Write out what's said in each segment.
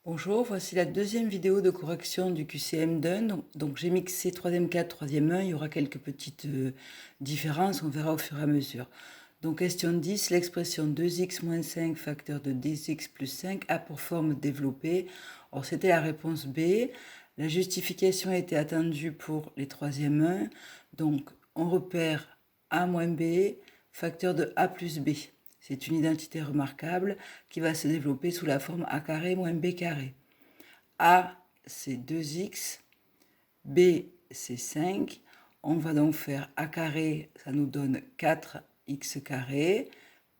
Bonjour, voici la deuxième vidéo de correction du QCM d'un. Donc j'ai mixé 3e 4, 3e 1, il y aura quelques petites différences, on verra au fur et à mesure. Donc question 10, l'expression 2x moins 5 facteur de 10x plus 5 a pour forme développée. Or c'était la réponse B. La justification était attendue pour les 3e 1. Donc on repère a moins b, facteur de a plus b. C'est une identité remarquable qui va se développer sous la forme a carré moins b carré. A, c'est 2x, b, c'est 5. On va donc faire a carré, ça nous donne 4x carré.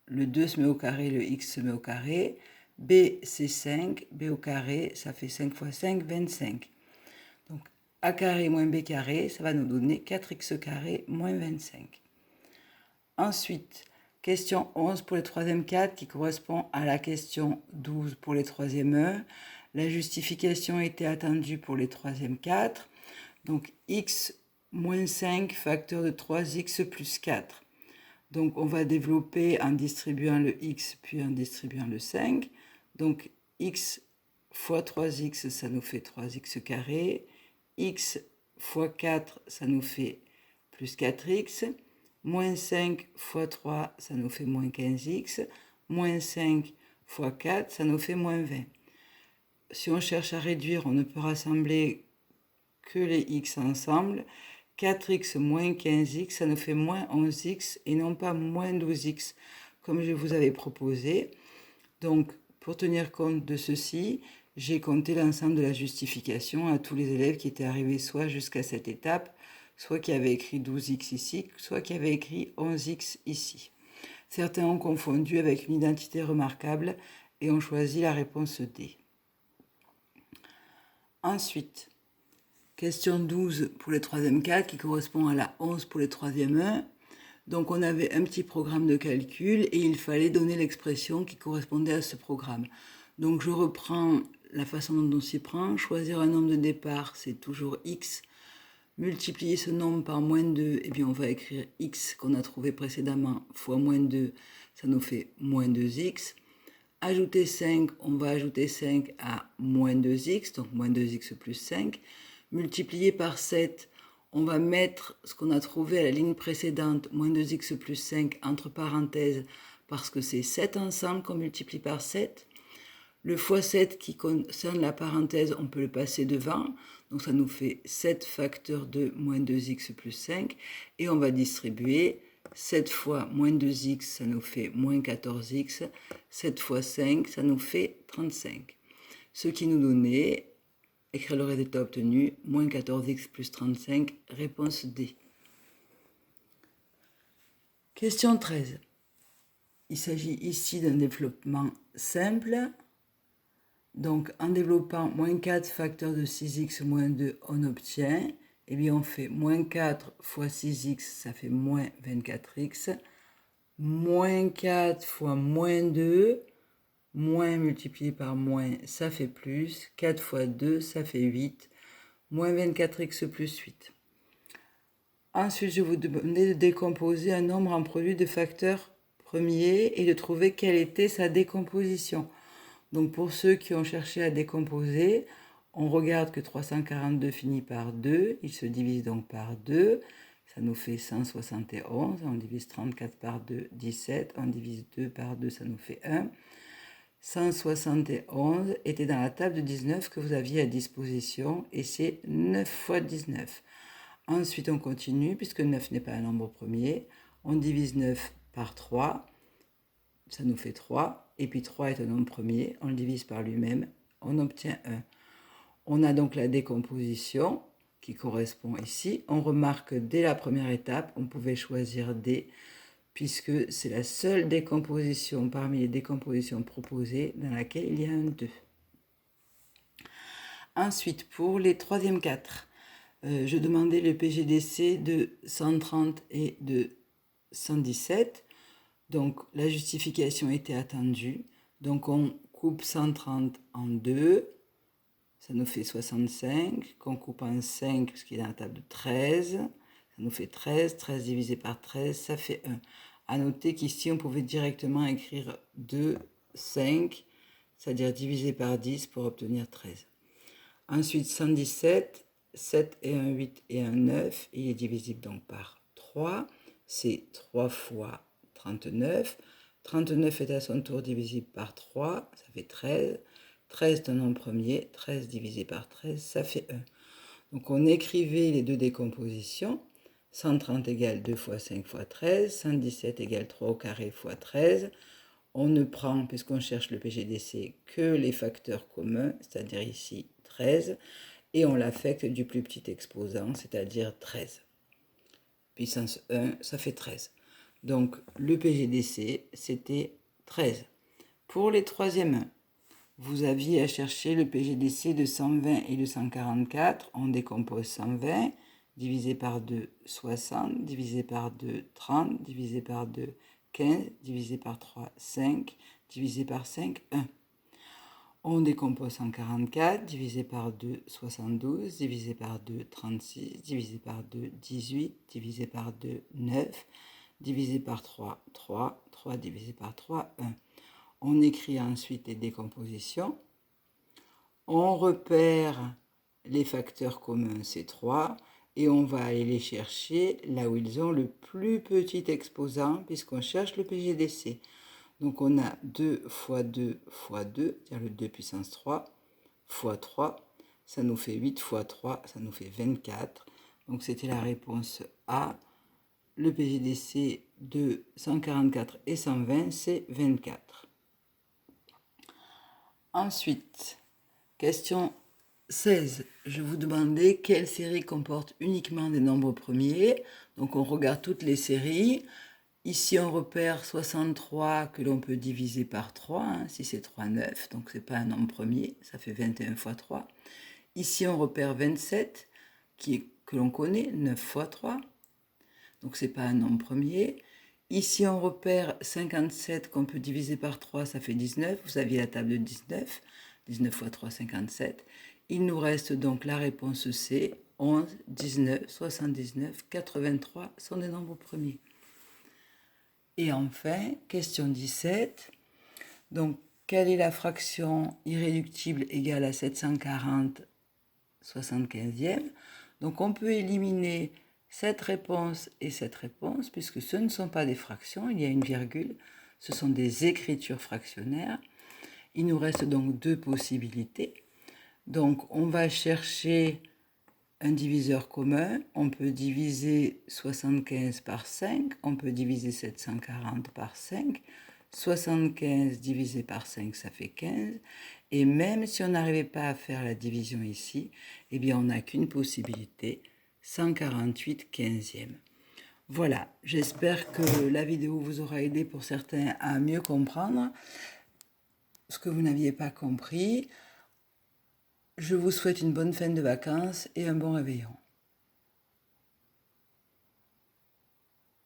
Le 2 se met au carré, le x se met au carré. B, c'est 5. B au carré, ça fait 5 fois 5, 25. Donc, a carré moins b carré, ça va nous donner 4x carré moins 25. Ensuite, question 11 pour les 3e 4 qui correspond à la question 12 pour les 3e 1. La justification était attendue pour les 3e 4. Donc, x moins 5 facteur de 3x plus 4. Donc, on va développer en distribuant le x puis en distribuant le 5. Donc, x fois 3x, ça nous fait 3x carré. X fois 4, ça nous fait plus 4x. Moins 5 fois 3, ça nous fait moins 15x. Moins 5 fois 4, ça nous fait moins 20. Si on cherche à réduire, on ne peut rassembler que les x ensemble. 4x moins 15x, ça nous fait moins 11x et non pas moins 12x, comme je vous avais proposé. Donc, pour tenir compte de ceci, j'ai compté l'ensemble de la justification à tous les élèves qui étaient arrivés soit jusqu'à cette étape, soit qui avaient écrit 12x ici, soit qui avaient écrit 11x ici. Certains ont confondu avec une identité remarquable et ont choisi la réponse D. Ensuite, question 12 pour les 3e 4 qui correspond à la 11 pour les 3e 1. Donc on avait un petit programme de calcul et il fallait donner l'expression qui correspondait à ce programme. Donc je reprends la façon dont on s'y prend. Choisir un nombre de départ, c'est toujours x. Multiplier ce nombre par moins 2, et bien on va écrire x qu'on a trouvé précédemment fois moins 2, ça nous fait moins 2x. Ajouter 5, on va ajouter 5 à moins 2x, donc moins 2x plus 5. Multiplier par 7, on va mettre ce qu'on a trouvé à la ligne précédente, moins 2x plus 5, entre parenthèses, parce que c'est 7 ensemble qu'on multiplie par 7. Le x7 qui concerne la parenthèse, on peut le passer devant. Donc ça nous fait 7 facteur de moins 2x plus 5. Et on va distribuer 7 fois moins 2x, ça nous fait moins 14x. 7 fois 5, ça nous fait 35. Ce qui nous donnait, écrire le résultat obtenu, moins 14x plus 35, réponse D. Question 13. Il s'agit ici d'un développement simple. Donc, en développant moins 4 facteur de 6x moins 2, on obtient, eh bien, on fait moins 4 fois 6x, ça fait moins 24x. Moins 4 fois moins 2, moins multiplié par moins, ça fait plus. 4 fois 2, ça fait 8. Moins 24x plus 8. Ensuite, je vais vous demander de décomposer un nombre en produit de facteurs premiers et de trouver quelle était sa décomposition. Donc pour ceux qui ont cherché à décomposer, on regarde que 342 finit par 2, il se divise donc par 2, ça nous fait 171, on divise 34 par 2, 17, on divise 2 par 2, ça nous fait 1. 171 était dans la table de 19 que vous aviez à disposition et c'est 9 fois 19. Ensuite on continue, puisque 9 n'est pas un nombre premier, on divise 9 par 3, ça nous fait 3. Et puis 3 est un nombre premier, on le divise par lui-même, on obtient 1. On a donc la décomposition qui correspond ici. On remarque dès la première étape, on pouvait choisir D, puisque c'est la seule décomposition parmi les décompositions proposées dans laquelle il y a un 2. Ensuite, pour les 3e 4, je demandais le PGDC de 130 et de 117. Donc, la justification était attendue. Donc, on coupe 130 en 2. Ça nous fait 65. Qu'on coupe en 5, parce qu'il est dans la table de 13. Ça nous fait 13. 13 divisé par 13, ça fait 1. À noter qu'ici, on pouvait directement écrire 2, 5. c'est-à-dire diviser par 10 pour obtenir 13. Ensuite, 117, 7 et un 8 et un 9, il est divisible donc par 3, c'est 3 fois 39. 39 est à son tour divisible par 3, ça fait 13. 13 est un nombre premier, 13 divisé par 13, ça fait 1. Donc on écrivait les deux décompositions. 130 égale 2 fois 5 fois 13, 117 égale 3 au carré fois 13. On ne prend, puisqu'on cherche le PGDC, que les facteurs communs, c'est-à-dire ici 13, et on l'affecte du plus petit exposant, c'est-à-dire 13. Puissance 1, ça fait 13. Donc le PGDC, c'était 13. Pour les troisièmes 1, vous aviez à chercher le PGDC de 120 et de 144. On décompose 120, divisé par 2, 60, divisé par 2, 30, divisé par 2, 15, divisé par 3, 5, divisé par 5, 1. On décompose 144, divisé par 2, 72, divisé par 2, 36, divisé par 2, 18, divisé par 2, 9, divisé par 3, 3, 3 divisé par 3, 1. On écrit ensuite les décompositions. On repère les facteurs communs, c'est 3, et on va aller les chercher là où ils ont le plus petit exposant, puisqu'on cherche le PGDC. Donc on a 2 fois 2 fois 2, c'est-à-dire le 2 puissance 3, fois 3, ça nous fait 8 fois 3, ça nous fait 24. Donc c'était la réponse A. Le PGDC de 144 et 120, c'est 24. Ensuite, question 16. Je vous demandais quelle série comporte uniquement des nombres premiers. Donc on regarde toutes les séries. Ici on repère 63 que l'on peut diviser par 3. Si c'est 3, 9. Donc c'est pas un nombre premier. Ça fait 21 fois 3. Ici on repère 27 que l'on connaît. 9 fois 3. Donc c'est pas un nombre premier. Ici, on repère 57 qu'on peut diviser par 3, ça fait 19. Vous aviez la table de 19. 19 fois 3, 57. Il nous reste donc la réponse C. 11, 19, 79, 83 sont des nombres premiers. Et enfin, question 17. Donc, quelle est la fraction irréductible égale à 740 75e? Donc, on peut éliminer cette réponse et cette réponse, puisque ce ne sont pas des fractions, il y a une virgule, ce sont des écritures fractionnaires. Il nous reste donc deux possibilités. Donc on va chercher un diviseur commun, on peut diviser 75 par 5, on peut diviser 740 par 5, 75 divisé par 5, ça fait 15, et même si on n'arrivait pas à faire la division ici, eh bien on n'a qu'une possibilité, 148 15e. Voilà, j'espère que la vidéo vous aura aidé pour certains à mieux comprendre ce que vous n'aviez pas compris. Je vous souhaite une bonne fin de vacances et un bon réveillon.